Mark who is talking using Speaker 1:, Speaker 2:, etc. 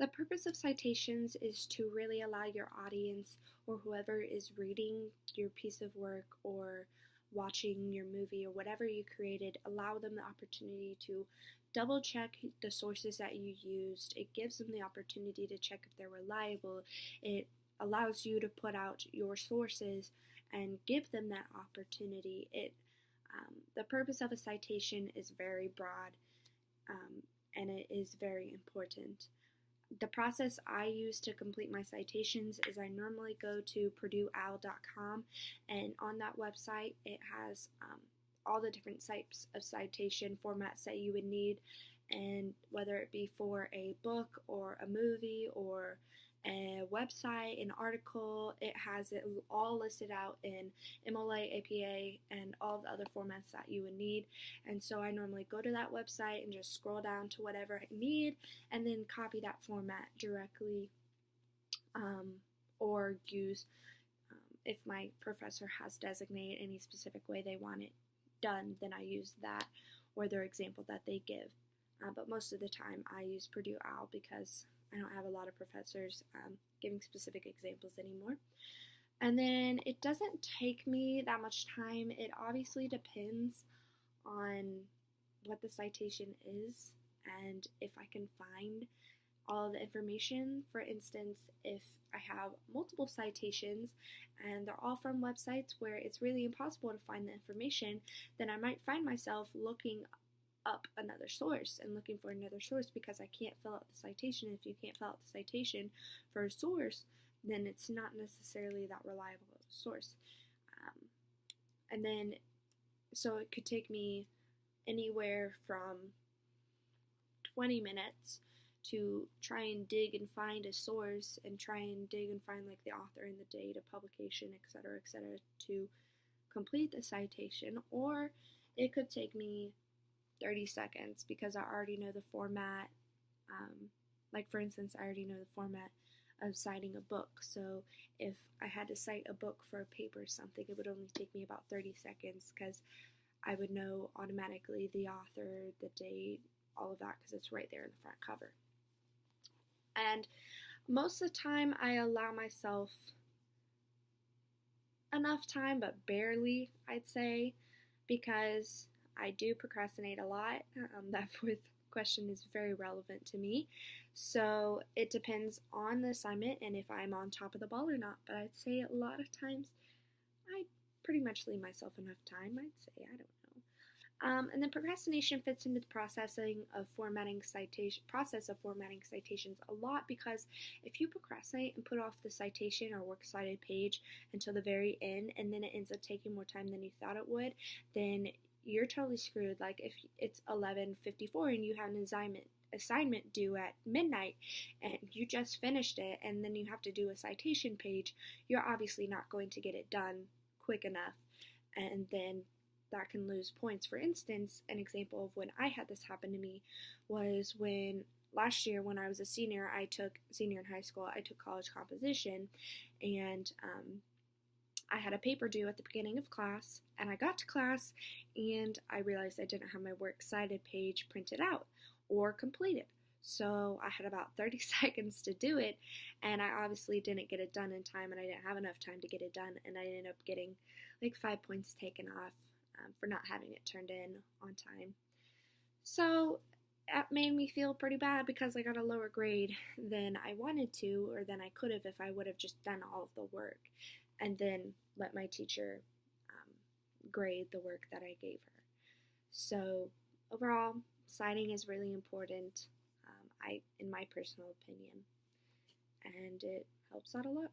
Speaker 1: The purpose of citations is to really allow your audience or whoever is reading your piece of work or watching your movie or whatever you created, allow them the opportunity to double check the sources that you used. It gives them the opportunity to check if they're reliable. It allows you to put out your sources and give them that opportunity. The purpose of a citation is very broad, and it is very important. The process I use to complete my citations is I normally go to PurdueOwl.com, and on that website it has all the different types of citation formats that you would need, and whether it be for a book or a movie or a website, an article, it has it all listed out in MLA, APA, and all the other formats that you would need. And so I normally go to that website and just scroll down to whatever I need and then copy that format directly, or use, if my professor has designated any specific way they want it done, then I use that or their example that they give. But most of the time I use Purdue Owl because I don't have a lot of professors giving specific examples anymore. And then it doesn't take me that much time. It obviously depends on what the citation is and if I can find all of the information. For instance, if I have multiple citations and they're all from websites where it's really impossible to find the information, then I might find myself looking up another source and looking for another source because I can't fill out the citation. If you can't fill out the citation for a source, then it's not necessarily that reliable of a source. And then, so it could take me anywhere from 20 minutes to try and dig and find a source and try and dig and find like the author and the date of publication, etc., to complete the citation. Or it could take me 30 seconds because I already know the format. Like for instance, I already know the format of citing a book. So if I had to cite a book for a paper or something, it would only take me about 30 seconds because I would know automatically the author, the date, all of that because it's right there in the front cover. And most of the time I allow myself enough time, but barely, I'd say, because I do procrastinate a lot. That fourth question is very relevant to me. So it depends on the assignment and if I'm on top of the ball or not. But I'd say a lot of times I pretty much leave myself enough time, I'd say. I don't know. And then procrastination fits into the process of formatting citations a lot, because if you procrastinate and put off the citation or works cited page until the very end and then it ends up taking more time than you thought it would, then you're totally screwed. Like if it's 11:54 and you have an assignment due at midnight and you just finished it and then you have to do a citation page, you're obviously not going to get it done quick enough, and then that can lose points. For instance, an example of when I had this happen to me was when last year when I was a senior in high school, I took college composition, and I had a paper due at the beginning of class, and I got to class and I realized I didn't have my works cited page printed out or completed. So I had about 30 seconds to do it, and I obviously didn't get it done in time, and I didn't have enough time to get it done, and I ended up getting like 5 points taken off for not having it turned in on time. So that made me feel pretty bad because I got a lower grade than I wanted to, or than I could have if I would have just done all of the work and then let my teacher grade the work that I gave her. So overall, citing is really important, in my personal opinion, and it helps out a lot.